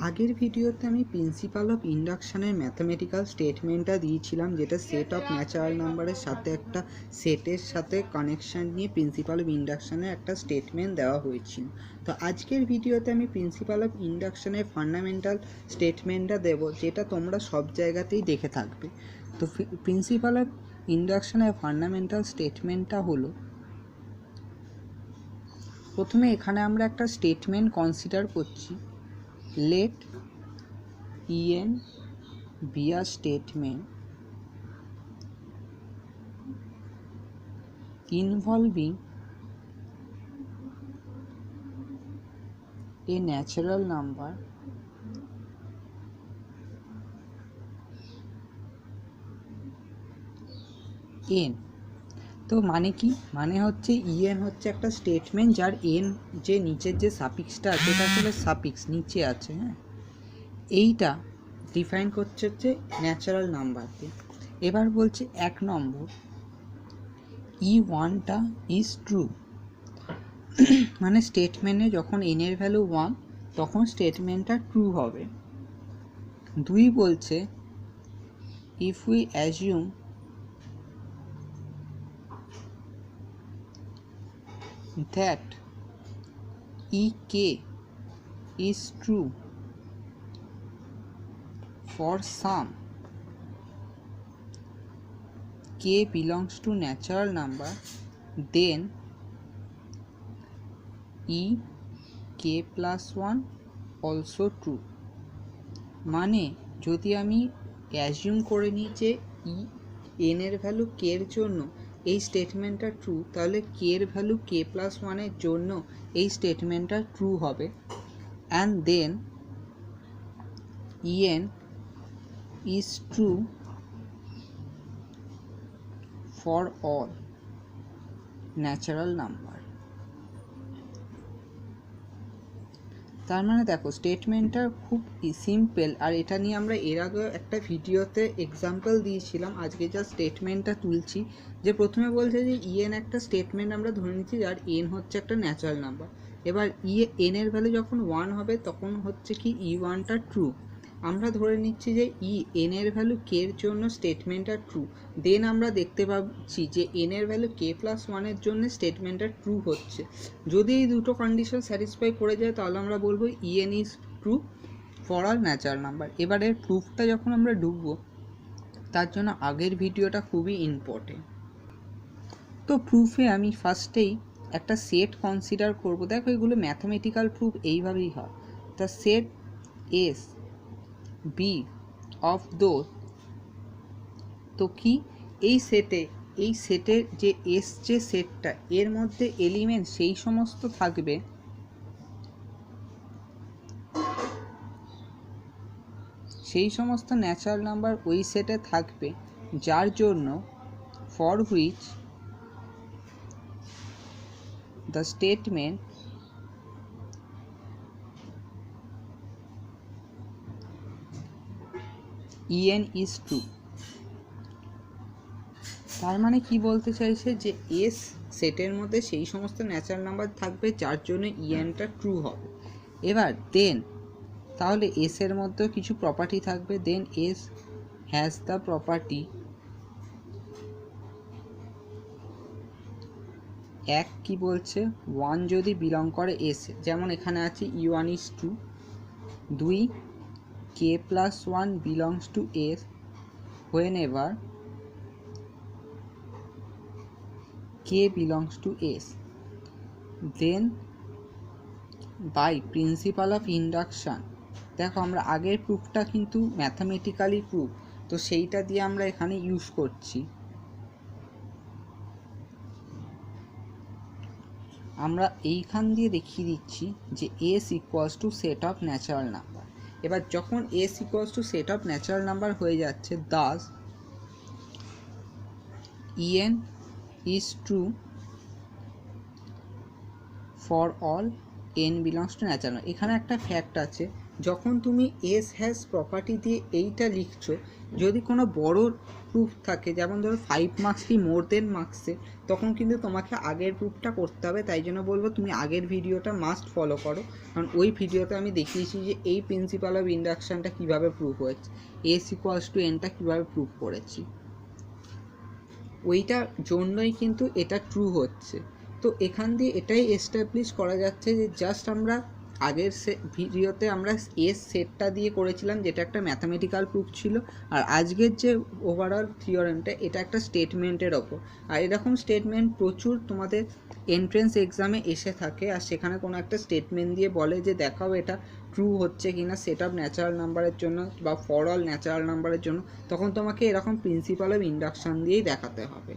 আগের ভিডিওতে আমি প্রিন্সিপাল অফ ইন্ডাকশনের ম্যাথমেটিক্যাল স্টেটমেন্টটা দিয়েছিলাম, যেটা সেট অফ ন্যাচারাল নাম্বারের সাথে একটা সেটের সাথে কানেকশান নিয়ে প্রিন্সিপাল অফ ইন্ডাকশনের একটা স্টেটমেন্ট দেওয়া হয়েছিল। তো আজকের ভিডিওতে আমি প্রিন্সিপাল অফ ইন্ডাকশনের ফান্ডামেন্টাল স্টেটমেন্টটা দেব, যেটা তোমরা সব জায়গাতেই দেখে থাকবে। তো প্রিন্সিপাল অফ ইন্ডাকশনের ফান্ডামেন্টাল স্টেটমেন্টটা হলো, প্রথমে এখানে আমরা একটা স্টেটমেন্ট কনসিডার করছি। Let En be a statement involving a natural number n। তো মানে কি, মানে হচ্ছে en হচ্ছে একটা স্টেটমেন্ট যার n যে নিচের যে সাফিক্সটা আছে এটা আসলে সাফিক্স নিচে আছে। হ্যাঁ, এইটা ডিফাইন করছে হচ্ছে ন্যাচারাল নাম্বার দিয়ে। এবার বলছে 1 নম্বর, E1টা ইজ ট্রু। মানে স্টেটমেন্টে যখন n এর ভ্যালু 1 তখন স্টেটমেন্টটা ট্রু হবে। 2 বলছে if we assume that ek is true for some k belongs to natural number, then ek plus 1 also true। মানে যদি আমি অ্যাজিউম করে নিই যে n এর ভ্যালু k এর জন্য এই স্টেটমেন্টটা ট্রু, তাহলে k এর ভ্যালু k প্লাস 1 এর জন্য এই স্টেটমেন্টটা ট্রু হবে। And then en is true for all natural number। তার মানে দেখো স্টেটমেন্টটা খুব সিম্পল, আর এটা নিয়ে আমরা এর আগে একটা ভিডিওতে এক্সাম্পল দিয়েছিলাম। আজকে যা স্টেটমেন্টটা তুলছি, যে প্রথমে বলছে যে en একটা স্টেটমেন্ট আমরা ধরে নিচ্ছি যার n হচ্ছে একটা ন্যাচারাল নাম্বার। এবার n এর ভ্যালু যখন 1 হবে তখন হচ্ছে কি e1টা ট্রু। আমরা ধরে নিচ্ছি যে n এর ভ্যালু k এর জন্য স্টেটমেন্টটা ট্রু। দেন আমরা দেখতে পাচ্ছি যে n এর ভ্যালু k প্লাস 1 এর জন্য স্টেটমেন্টটা ট্রু হচ্ছে। যদি এই দুটো কন্ডিশন স্যাটিসফাই করে যায় তাহলে আমরা বলবো en is true for all natural number. এবারে প্রুফটা যখন আমরা ঢুকবো তার জন্য আগের ভিডিওটা খুবই ইম্পর্টেন্ট। তো প্রুফে আমি ফার্স্টেই একটা সেট কনসিডার করব। দেখো এগুলো ম্যাথমেটিক্যাল প্রুফ এইভাবেই হয়। The set S B of those, তো কি এই সেটের যে এস যে সেটটা এর মধ্যে এলিমেন্ট সেই সমস্ত থাকবে সেই সমস্ত ন্যাচারাল নাম্বার ওই সেটে থাকবে যার জন্য for which the statement en is true। তার মানে কি বলতে চাইছে যে এস সেটের মধ্যে সেই সমস্ত ন্যাচারাল নাম্বার থাকবে যার জন্য enটা ট্রু হবে। এবার দেন তাহলে এস এর মধ্যেও কিছু প্রপার্টি থাকবে। দেন এস হ্যাজ দ্য প্রপার্টি এক, কি বলছে 1 যদি বিলং করে এস, যেমন এখানে আছে e1 is true. 2 k plus 1 belongs to s whenever k belongs to s। then by principle of induction, দেখো আমরা আগের প্রুফটা কিন্তু ম্যাথামেটিক্যালি প্রুফ, তো সেইটা দিয়ে আমরা এখানে ইউজ করছি। আমরা এইখান দিয়ে দেখিয়ে দিচ্ছি যে s equals to set of natural number. এবার যখন s equals to set of natural number হয়ে যাচ্ছে, Das en is true for all n belongs to natural. এখানে একটা ফ্যাক্ট আছে যখন তুমি এস হ্যাজ প্রপার্টি দিয়ে এইটা লিখছো, যদি কোনো বড় প্রুফ থাকে, যেমন ধরো 5 মার্কস কি মোর দেন মার্কসে, তখন কিন্তু তোমাকে আগের প্রুফটা করতে হবে। তাই জন্য বলবো তুমি আগের ভিডিওটা মাস্ট ফলো করো, কারণ ওই ভিডিওতে আমি দেখিয়েছি যে এই প্রিন্সিপাল অফ ইন্ডাকশানটা কীভাবে প্রুফ হয়েছে, এস ইকুয়ালস টু এনটা কীভাবে প্রুফ করেছি, ওইটার জন্যই কিন্তু এটা ট্রু হচ্ছে। তো এখান দিয়ে এটাই এস্টাবলিশ করা যাচ্ছে যে জাস্ট আমরা আগের ভিডিওতে আমরা এস সেটটা দিয়ে করেছিলাম, যেটা একটা ম্যাথামেটিক্যাল প্রুফ ছিল, আর আজকের যে ওভারঅল থিওরেমটা এটা একটা স্টেটমেন্টের ওপর। আর এরকম স্টেটমেন্ট প্রচুর তোমাদের এন্ট্রেন্স এক্সামে এসে থাকে, আর সেখানে কোনো একটা স্টেটমেন্ট দিয়ে বলে যে দেখাও এটা ট্রু হচ্ছে কিনা সেট অফ ন্যাচারাল নাম্বারের জন্য বা ফর অল ন্যাচারাল নাম্বারের জন্য, তখন তোমাকে এরকম প্রিন্সিপাল অফ ইন্ডাকশান দিয়েই দেখাতে হবে।